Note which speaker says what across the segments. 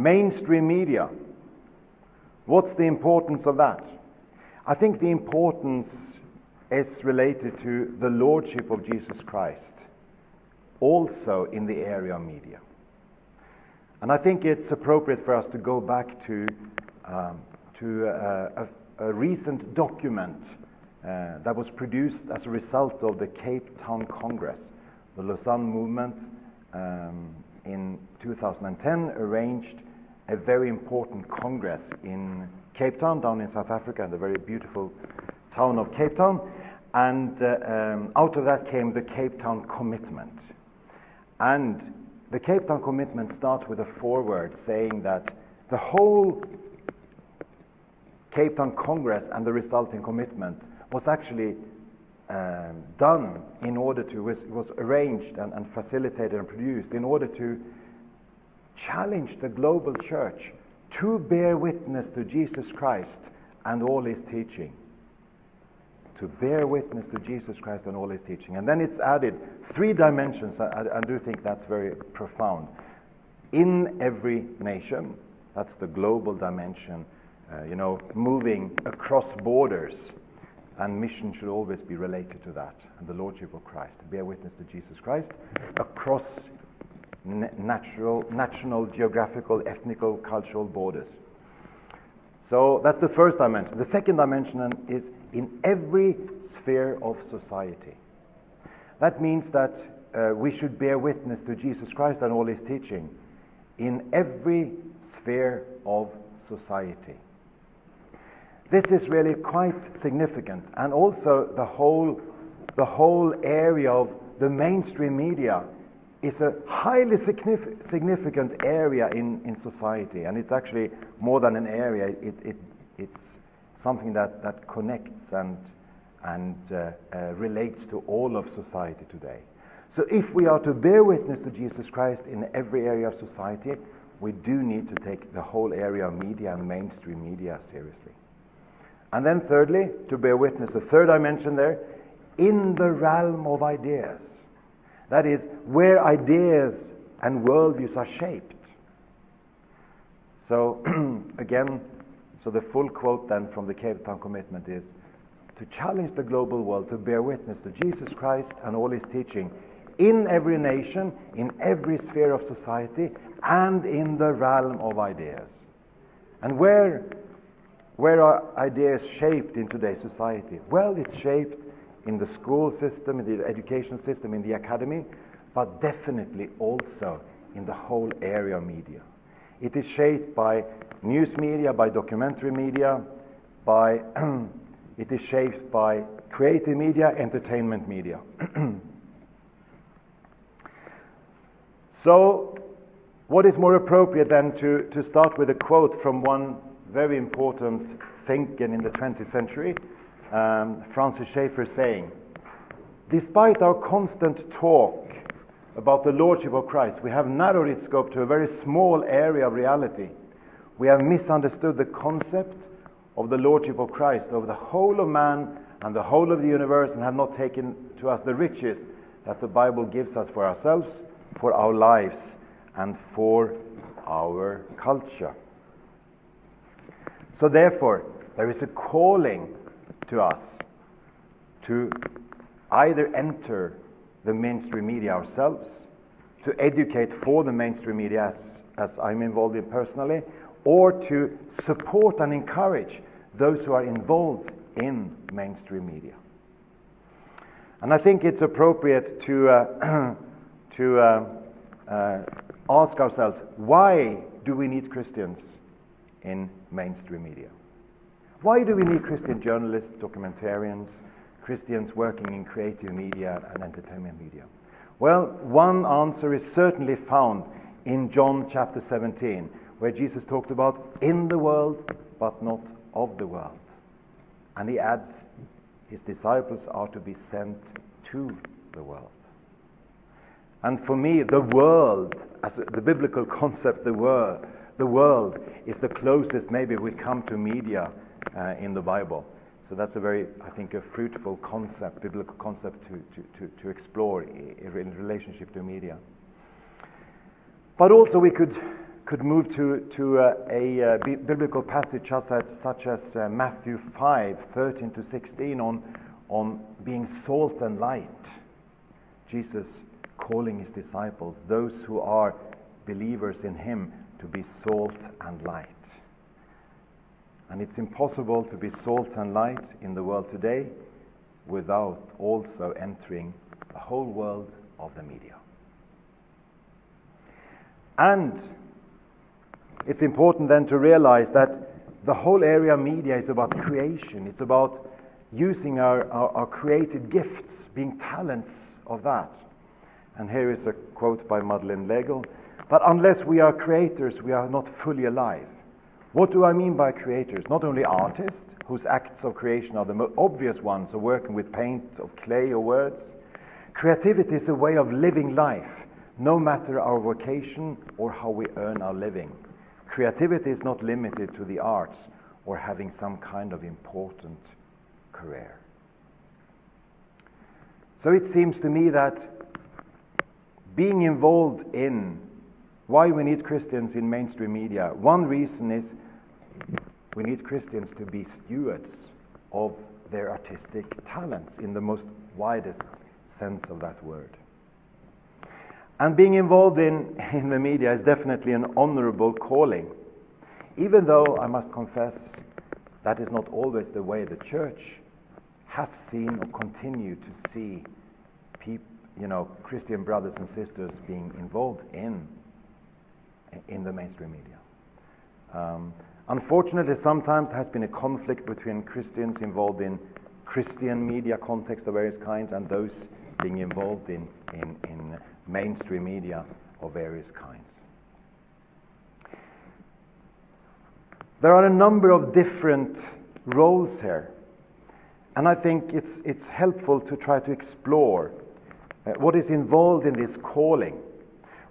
Speaker 1: Mainstream media. What's the importance of that? I think the importance is related to the Lordship of Jesus Christ, also in the area of media. And I think it's appropriate for us to go back to a recent document that was produced as a result of the Cape Town Congress. The Lausanne movement in 2010 arranged a very important congress in Cape Town, down in South Africa, the very beautiful town of Cape Town. And out of that came the Cape Town Commitment. And the Cape Town Commitment starts with a foreword saying that the whole Cape Town Congress and the resulting commitment was actually done in order to, was arranged and facilitated and produced in order to challenge the global church to bear witness to Jesus Christ and all his teaching. To bear witness to Jesus Christ and all his teaching. And then it's added 3 dimensions. I do think that's very profound. In every nation, that's the global dimension, moving across borders. And mission should always be related to that, and the Lordship of Christ. To bear witness to Jesus Christ across national, geographical, ethnical, cultural borders. So that's the first dimension. The second dimension is in every sphere of society. That means that we should bear witness to Jesus Christ and all his teaching in every sphere of society. This is really quite significant, and also the whole area of the mainstream media is a highly significant area in society, and it's actually more than an area. It's something that connects and relates to all of society today. So if we are to bear witness to Jesus Christ in every area of society, we do need to take the whole area of media and mainstream media seriously. And then thirdly, to bear witness, the third dimension there, in the realm of ideas. That is, where ideas and worldviews are shaped. So, again, the full quote then from the Cape Town Commitment is, to challenge the global world to bear witness to Jesus Christ and all his teaching in every nation, in every sphere of society, and in the realm of ideas. And where are ideas shaped in today's society? Well, it's shaped in the school system, in the educational system, in the academy, but definitely also in the whole area of media. It is shaped by news media, by documentary media, it is shaped by creative media, entertainment media. So, what is more appropriate than to start with a quote from one very important thinker in the 20th century, Francis Schaeffer, saying, "Despite our constant talk about the Lordship of Christ, we have narrowed its scope to a very small area of reality. We have misunderstood the concept of the Lordship of Christ over the whole of man and the whole of the universe, and have not taken to us the riches that the Bible gives us for ourselves, for our lives, and for our culture." So therefore, there is a calling to us to either enter the mainstream media ourselves, to educate for the mainstream media as I'm involved in personally, or to support and encourage those who are involved in mainstream media. And I think it's appropriate to ask ourselves, why do we need Christians in mainstream media? Why do we need Christian journalists, documentarians, Christians working in creative media and entertainment media? Well, one answer is certainly found in John chapter 17, where Jesus talked about in the world, but not of the world. And he adds, his disciples are to be sent to the world. And for me, the world, as the biblical concept, the world is the closest maybe we come to media in the Bible. So that's a very, I think, a fruitful concept, biblical concept to explore in relationship to media. But also we could could move to a biblical passage such as Matthew 5:13-16 on being salt and light. Jesus calling his disciples, those who are believers in him, to be salt and light. And it's impossible to be salt and light in the world today without also entering the whole world of the media. And it's important then to realize that the whole area of media is about creation. It's about using our created gifts, being talents of that. And here is a quote by Madeleine L'Aigle: "But unless we are creators, we are not fully alive." What do I mean by creators? Not only artists, whose acts of creation are the most obvious ones, of working with paint, of clay or words. Creativity is a way of living life, no matter our vocation or how we earn our living. Creativity is not limited to the arts or having some kind of important career. So it seems to me that being involved in why we need Christians in mainstream media, one reason is we need Christians to be stewards of their artistic talents in the most widest sense of that word. And being involved in the media is definitely an honorable calling, even though I must confess that is not always the way the church has seen or continue to see Christian brothers and sisters being involved in the mainstream media. Unfortunately, sometimes there has been a conflict between Christians involved in Christian media contexts of various kinds and those being involved in mainstream media of various kinds. There are a number of different roles here, and I think it's helpful to try to explore what is involved in this calling.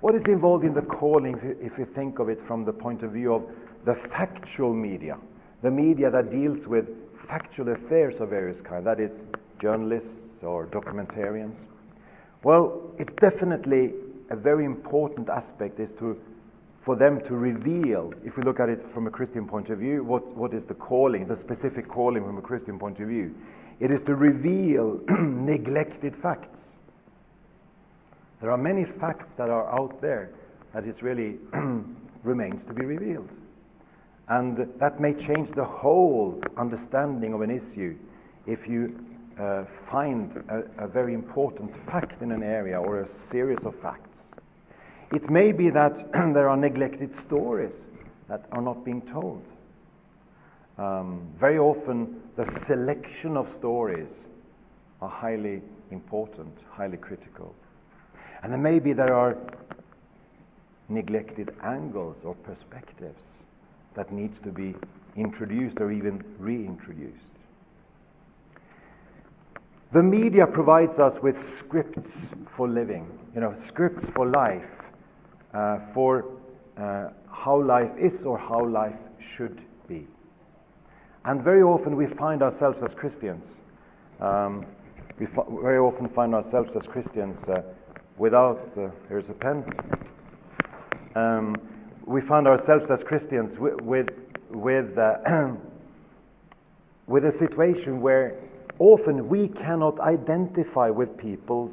Speaker 1: What is involved in the calling, if you think of it from the point of view of the factual media, the media that deals with factual affairs of various kinds, that is, journalists or documentarians? Well, it's definitely a very important aspect is for them to reveal, if we look at it from a Christian point of view, what is the calling, the specific calling from a Christian point of view? It is to reveal neglected facts. There are many facts that are out there that is really remains to be revealed. And that may change the whole understanding of an issue if you find a very important fact in an area or a series of facts. It may be that there are neglected stories that are not being told. Very often the selection of stories are highly important, highly critical. And then maybe there are neglected angles or perspectives that needs to be introduced or even reintroduced. The media provides us with scripts for living, scripts for life, for how life is or how life should be. And very often we find ourselves as Christians, without, here's a pen. We find ourselves as Christians with a situation where often we cannot identify with people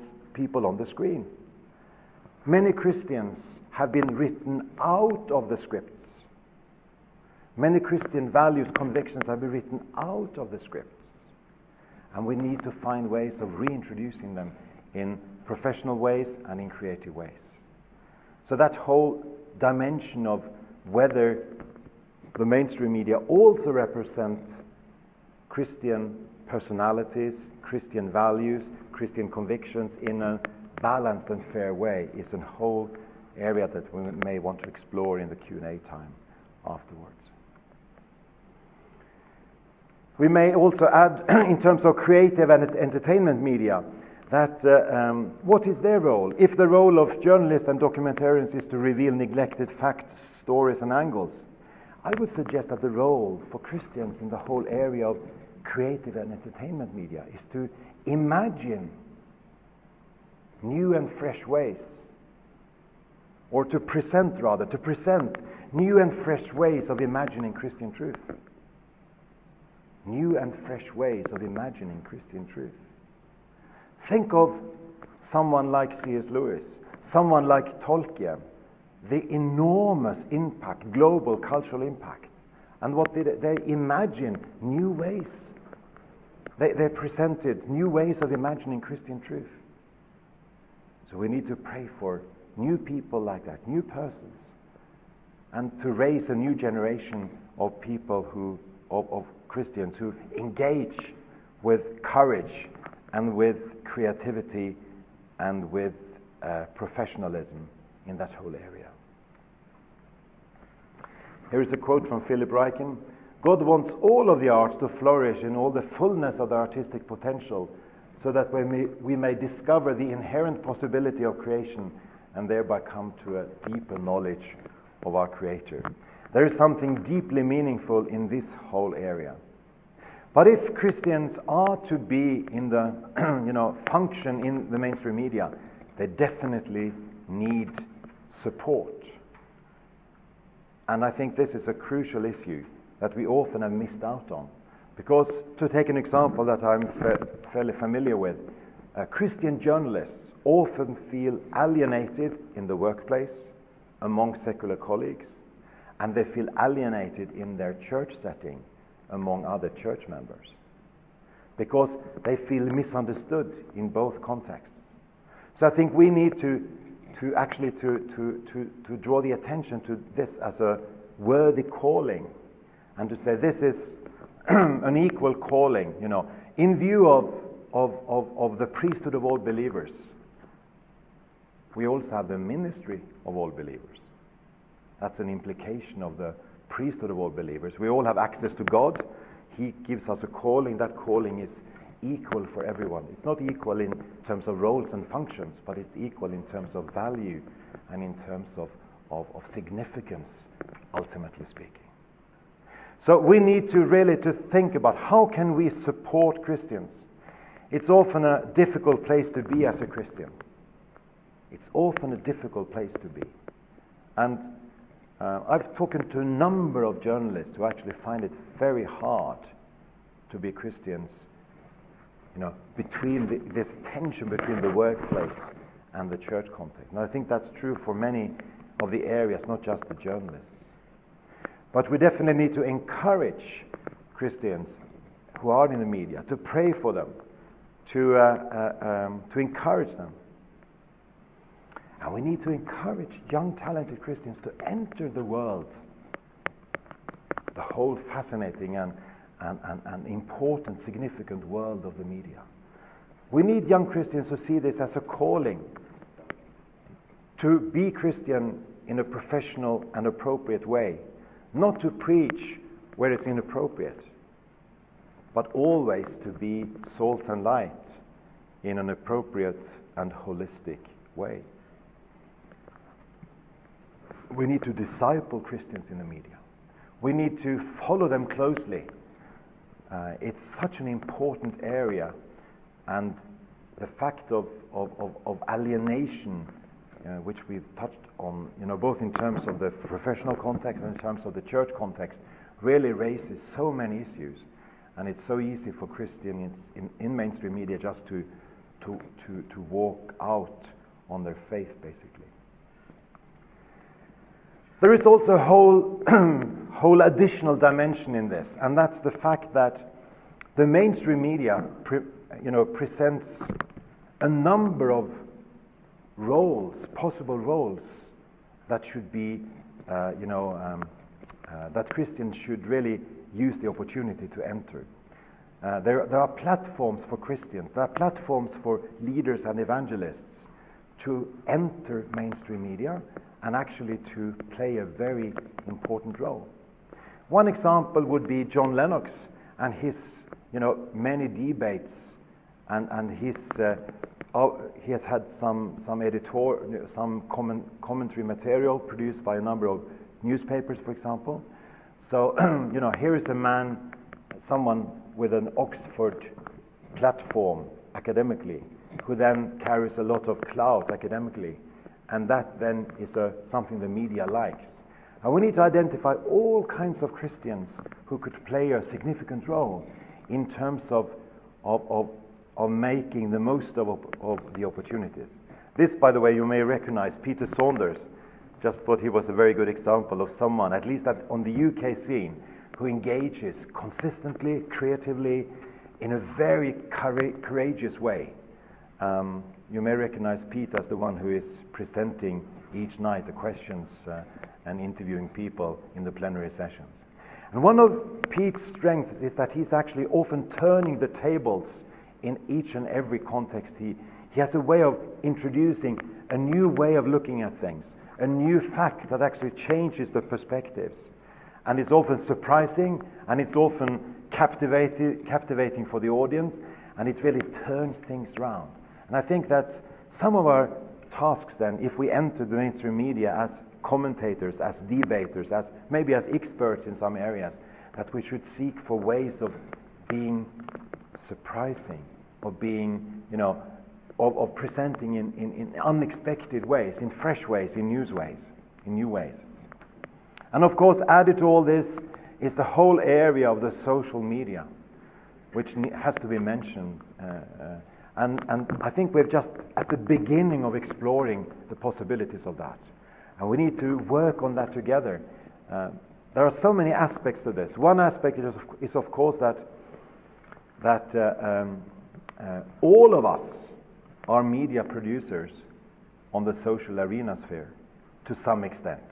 Speaker 1: on the screen. Many Christians have been written out of the scripts. Many Christian values, convictions have been written out of the scripts. And we need to find ways of reintroducing them in professional ways and in creative ways. So that whole dimension of whether the mainstream media also represent Christian personalities, Christian values, Christian convictions in a balanced and fair way is a whole area that we may want to explore in the Q&A time afterwards. We may also add, in terms of creative and entertainment media, that what is their role? If the role of journalists and documentarians is to reveal neglected facts, stories and angles, I would suggest that the role for Christians in the whole area of creative and entertainment media is to imagine new and fresh ways or to present new and fresh ways of imagining Christian truth. New and fresh ways of imagining Christian truth. Think of someone like C.S. Lewis, someone like Tolkien, the enormous impact, global cultural impact. And what did they imagine? New ways. They presented new ways of imagining Christian truth. So we need to pray for new people like that, new persons, and to raise a new generation of people of Christians who engage with courage and with creativity and with professionalism in that whole area. Here is a quote from Philip Ryken. God wants all of the arts to flourish in all the fullness of their artistic potential, so that we may discover the inherent possibility of creation and thereby come to a deeper knowledge of our Creator. There is something deeply meaningful in this whole area. But if Christians are to be in the, function in the mainstream media, they definitely need support. And I think this is a crucial issue that we often have missed out on. Because, to take an example that I'm fairly familiar with, Christian journalists often feel alienated in the workplace, among secular colleagues, and they feel alienated in their church setting, among other church members, because they feel misunderstood in both contexts. So I think we need to draw the attention to this as a worthy calling, and to say this is an equal calling, in view of the priesthood of all believers. We also have the ministry of all believers. That's an implication of the priesthood of all believers. We all have access to God. He gives us a calling. That calling is equal for everyone. It's not equal in terms of roles and functions, but it's equal in terms of value and in terms of significance, ultimately speaking. So we need to really think about how can we support Christians. It's often a difficult place to be as a Christian. It's often a difficult place to be. And I've talked to a number of journalists who actually find it very hard to be Christians, between this tension between the workplace and the church context. And I think that's true for many of the areas, not just the journalists. But we definitely need to encourage Christians who are in the media, to pray for them, to encourage them. And we need to encourage young, talented Christians to enter the world, the whole fascinating and important, significant world of the media. We need young Christians to see this as a calling to be Christian in a professional and appropriate way, not to preach where it's inappropriate, but always to be salt and light in an appropriate and holistic way. We need to disciple Christians in the media. We need to follow them closely. It's such an important area, and the fact of alienation, which we've touched on, both in terms of the professional context and in terms of the church context, really raises so many issues. And it's so easy for Christians in mainstream media just to walk out on their faith, basically. There is also a whole additional dimension in this, and that's the fact that the mainstream media presents a number of roles, possible roles, that should be, that Christians should really use the opportunity to enter. There are platforms for Christians, there are platforms for leaders and evangelists to enter mainstream media and actually to play a very important role. One example would be John Lennox and his, many debates, and his he has had some commentary material produced by a number of newspapers, for example. So, here is a man, someone with an Oxford platform academically, who then carries a lot of clout academically, and that then is something the media likes. And we need to identify all kinds of Christians who could play a significant role in terms of making the most of the opportunities. This, by the way, you may recognize Peter Saunders. Just thought he was a very good example of someone, at least on the UK scene, who engages consistently, creatively, in a very courageous way. You may recognize Pete as the one who is presenting each night the questions and interviewing people in the plenary sessions. And one of Pete's strengths is that he's actually often turning the tables in each and every context. He has a way of introducing a new way of looking at things, a new fact that actually changes the perspectives. And it's often surprising, and it's often captivating for the audience, and it really turns things around. And I think that's some of our tasks then, if we enter the mainstream media as commentators, as debaters, as maybe as experts in some areas, that we should seek for ways of being surprising, of being, of presenting in unexpected ways, in fresh ways, in new ways. And of course, added to all this is the whole area of the social media, which has to be mentioned. And I think we're just at the beginning of exploring the possibilities of that. And we need to work on that together. There are so many aspects to this. One aspect is of course, that all of us are media producers on the social arena sphere to some extent.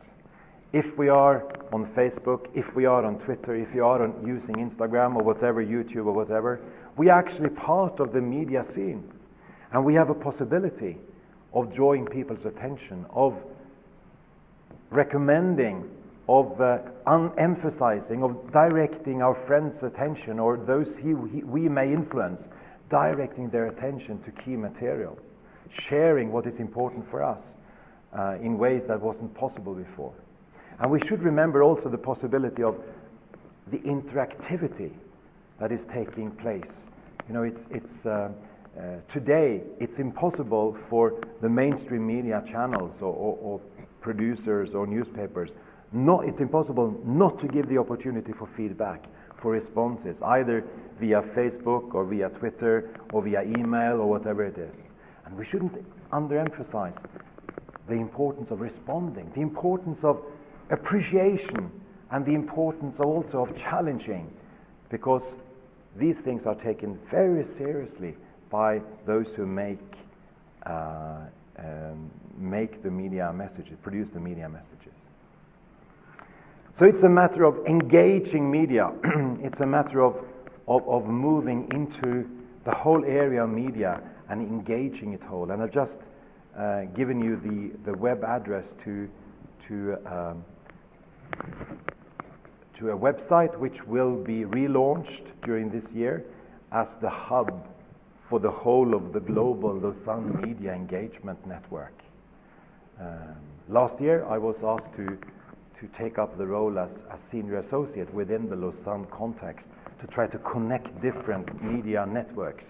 Speaker 1: If we are on Facebook, if we are on Twitter, if you are using Instagram or whatever, YouTube or whatever, we are actually part of the media scene. And we have a possibility of drawing people's attention, of recommending, of emphasizing, of directing our friends' attention, or those we may influence, directing their attention to key material, sharing what is important for us in ways that wasn't possible before. And we should remember also the possibility of the interactivity that is taking place. Today it's impossible for the mainstream media channels or producers or newspapers. It's impossible not to give the opportunity for feedback, for responses, either via Facebook or via Twitter or via email or whatever it is. And we shouldn't underemphasize the importance of responding, the importance of appreciation, and the importance also of challenging, because these things are taken very seriously by those who make the media messages, produce the media messages. So it's a matter of engaging media. It's a matter of moving into the whole area of media and engaging it whole. And I've just given you the web address to a website which will be relaunched during this year as the hub for the whole of the global Lausanne Media Engagement Network. Last year I was asked to take up the role as senior associate within the Lausanne context to try to connect different media networks,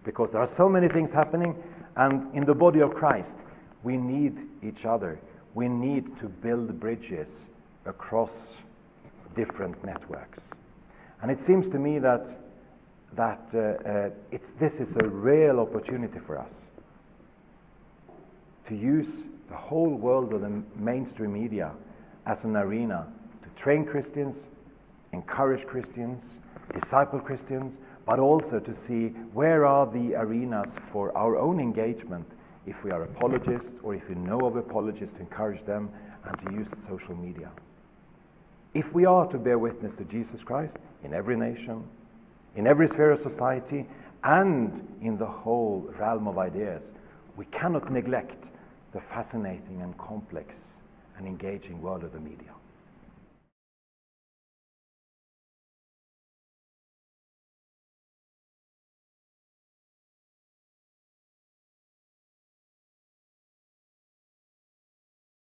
Speaker 1: because there are so many things happening, and in the body of Christ we need each other. We need to build bridges across different networks. And it seems to me that this is a real opportunity for us to use the whole world of the mainstream media as an arena to train Christians, encourage Christians, disciple Christians, but also to see where are the arenas for our own engagement, if we are apologists or if we know of apologists, to encourage them and to use social media. If we are to bear witness to Jesus Christ in every nation, in every sphere of society, and in the whole realm of ideas, we cannot neglect the fascinating and complex and engaging world of the media.